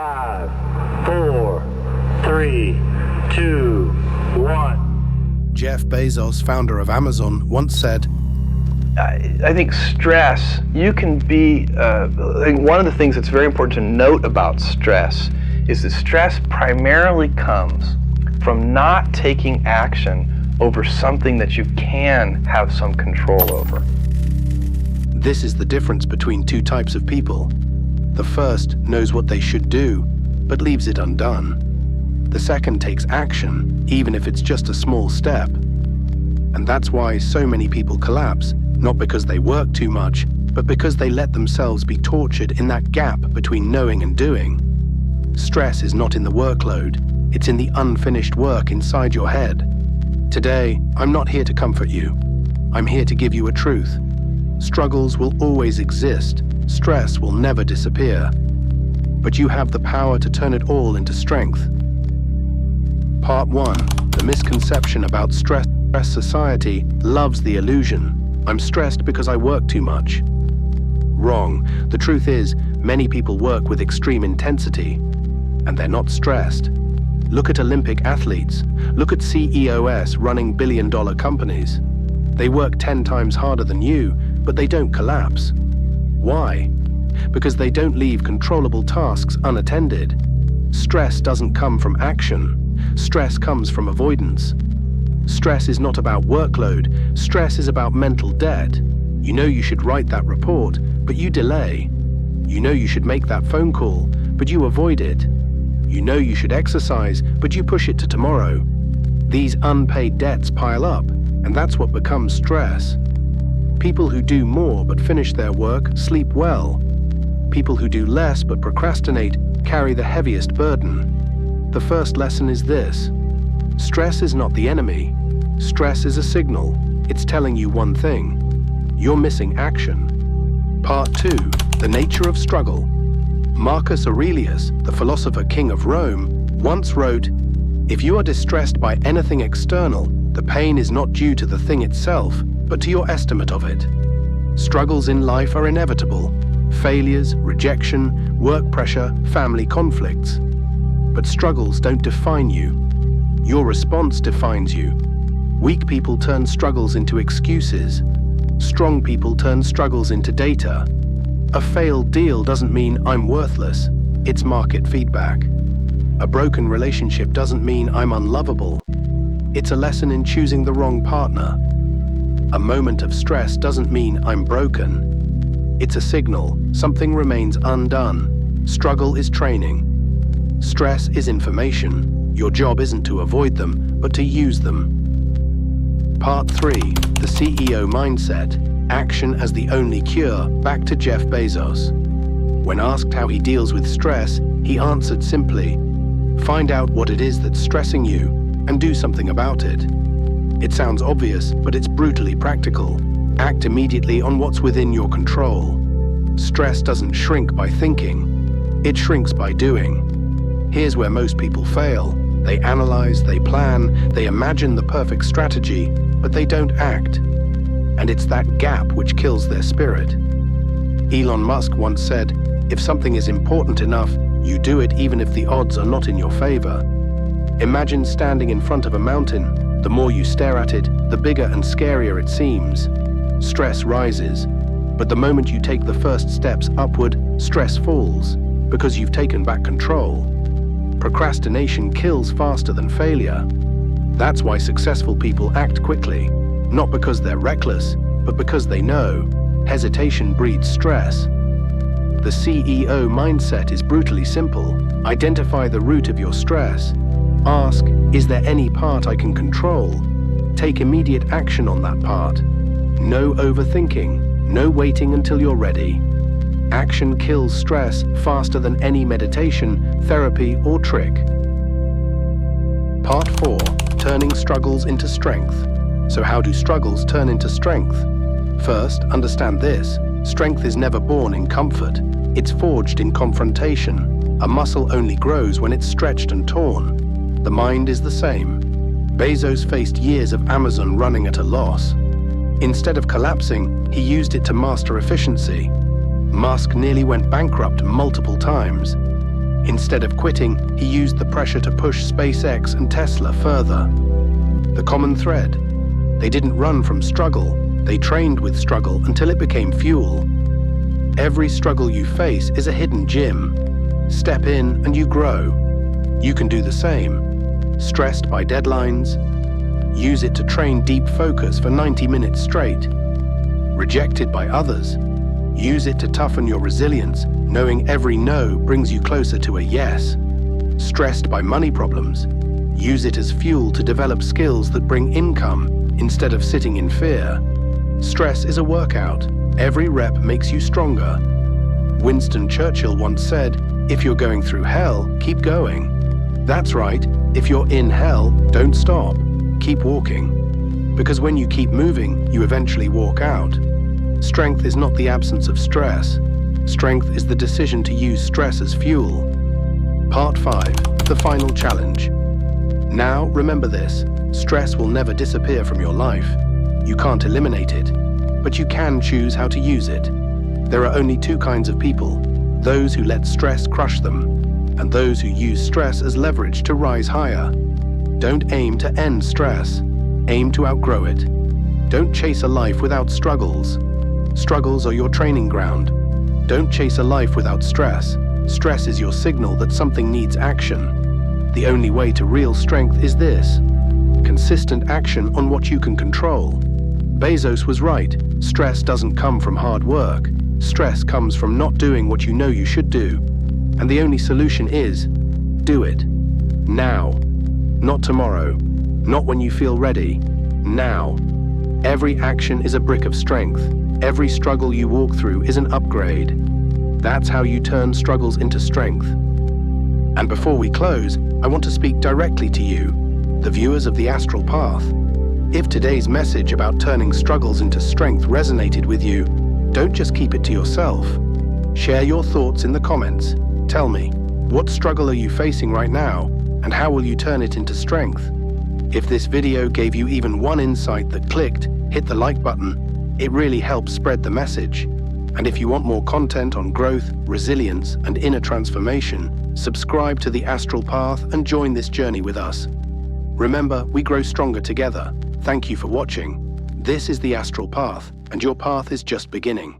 5, 4, 3, 2, 1. Jeff Bezos, founder of Amazon, once said, I think stress, you can be, I think one of the things that's very important to note about stress is that stress primarily comes from not taking action over something that you can have some control over. This is the difference between two types of people. The first knows what they should do, but leaves it undone. The second takes action, even if it's just a small step. And that's why so many people collapse, not because they work too much, but because they let themselves be tortured in that gap between knowing and doing. Stress is not in the workload, it's in the unfinished work inside your head. Today, I'm not here to comfort you. I'm here to give you a truth. Struggles will always exist, stress will never disappear. But you have the power to turn it all into strength. Part 1. The misconception about stress. Society loves the illusion. I'm stressed because I work too much. Wrong. The truth is, many people work with extreme intensity, and they're not stressed. Look at Olympic athletes. Look at CEOs running billion-dollar companies. They work 10 times harder than you, but they don't collapse. Why? Because they don't leave controllable tasks unattended. Stress doesn't come from action. Stress comes from avoidance. Stress is not about workload. Stress is about mental debt. You know you should write that report, but you delay. You know you should make that phone call, but you avoid it. You know you should exercise, but you push it to tomorrow. These unpaid debts pile up, and that's what becomes stress. People who do more but finish their work sleep well. People who do less but procrastinate carry the heaviest burden. The first lesson is this. Stress is not the enemy. Stress is a signal. It's telling you one thing. You're missing action. Part 2. The nature of struggle. Marcus Aurelius, the philosopher king of Rome, once wrote, "If you are distressed by anything external, the pain is not due to the thing itself, but to your estimate of it." Struggles in life are inevitable. Failures, rejection, work pressure, family conflicts. But struggles don't define you. Your response defines you. Weak people turn struggles into excuses. Strong people turn struggles into data. A failed deal doesn't mean I'm worthless. It's market feedback. A broken relationship doesn't mean I'm unlovable. It's a lesson in choosing the wrong partner. A moment of stress doesn't mean I'm broken. It's a signal. Something remains undone. Struggle is training. Stress is information. Your job isn't to avoid them, but to use them. Part 3. The CEO mindset. Action as the only cure. Back to Jeff Bezos. When asked how he deals with stress, he answered simply, "Find out what it is that's stressing you, and do something about it." It sounds obvious, but it's brutally practical. Act immediately on what's within your control. Stress doesn't shrink by thinking. It shrinks by doing. Here's where most people fail. They analyze, they plan, they imagine the perfect strategy, but they don't act. And it's that gap which kills their spirit. Elon Musk once said, "If something is important enough, you do it even if the odds are not in your favor." Imagine standing in front of a mountain. The more you stare at it, the bigger and scarier it seems. Stress rises. But the moment you take the first steps upward, stress falls, because you've taken back control. Procrastination kills faster than failure. That's why successful people act quickly, not because they're reckless, but because they know hesitation breeds stress. The CEO mindset is brutally simple. Identify the root of your stress. Ask, is there any part I can control? Take immediate action on that part. No overthinking, no waiting until you're ready. Action kills stress faster than any meditation, therapy, or trick. Part 4. Turning struggles into strength. So how do struggles turn into strength? First, understand this. Strength is never born in comfort. It's forged in confrontation. A muscle only grows when it's stretched and torn. The mind is the same. Bezos faced years of Amazon running at a loss. Instead of collapsing, he used it to master efficiency. Musk nearly went bankrupt multiple times. Instead of quitting, he used the pressure to push SpaceX and Tesla further. The common thread: they didn't run from struggle, they trained with struggle until it became fuel. Every struggle you face is a hidden gym. Step in and you grow. You can do the same. Stressed by deadlines? Use it to train deep focus for 90 minutes straight. Rejected by others? Use it to toughen your resilience, knowing every no brings you closer to a yes. Stressed by money problems? Use it as fuel to develop skills that bring income instead of sitting in fear. Stress is a workout. Every rep makes you stronger. Winston Churchill once said, "If you're going through hell, keep going." That's right, if you're in hell, don't stop. Keep walking. Because when you keep moving, you eventually walk out. Strength is not the absence of stress. Strength is the decision to use stress as fuel. Part 5, the final challenge. Now, remember this: stress will never disappear from your life. You can't eliminate it, but you can choose how to use it. There are only two kinds of people: those who let stress crush them, and those who use stress as leverage to rise higher. Don't aim to end stress. Aim to outgrow it. Don't chase a life without struggles. Struggles are your training ground. Don't chase a life without stress. Stress is your signal that something needs action. The only way to real strength is this: consistent action on what you can control. Bezos was right. Stress doesn't come from hard work. Stress comes from not doing what you know you should do. And the only solution is, do it. Now. Not tomorrow. Not when you feel ready. Now. Every action is a brick of strength. Every struggle you walk through is an upgrade. That's how you turn struggles into strength. And before we close, I want to speak directly to you, the viewers of the Astral Path. If today's message about turning struggles into strength resonated with you, don't just keep it to yourself. Share your thoughts in the comments. Tell me, what struggle are you facing right now, and how will you turn it into strength? If this video gave you even one insight that clicked, hit the like button. It really helps spread the message. And if you want more content on growth, resilience, and inner transformation, subscribe to the Astral Path and join this journey with us. Remember, we grow stronger together. Thank you for watching. This is the Astral Path, and your path is just beginning.